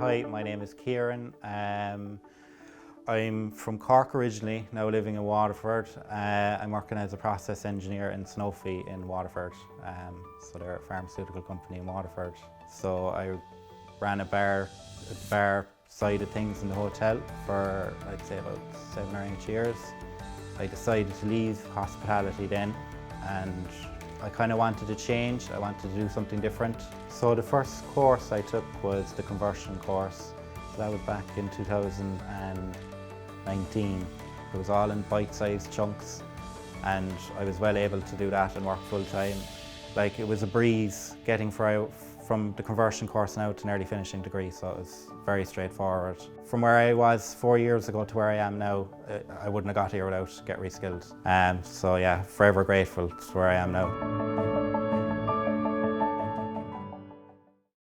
Hi, my name is Kieran. I'm from Cork originally, now living in Waterford. I'm working as a process engineer in Sanofi in Waterford. So they're a pharmaceutical company in Waterford. So I ran a bar side of things in the hotel for, I'd say, about 7 or 8 years. I decided to leave hospitality then, and I kind of wanted to change. I wanted to do something different. So the first course I took was the conversion course. So that was back in 2019. It was all in bite-sized chunks, and I was well able to do that and work full-time. Like, it was a breeze getting from the conversion course now to nearly finishing degree, so it was very straightforward. From where I was 4 years ago to where I am now, I wouldn't have got here without GetReskilled. So yeah, forever grateful to where I am now.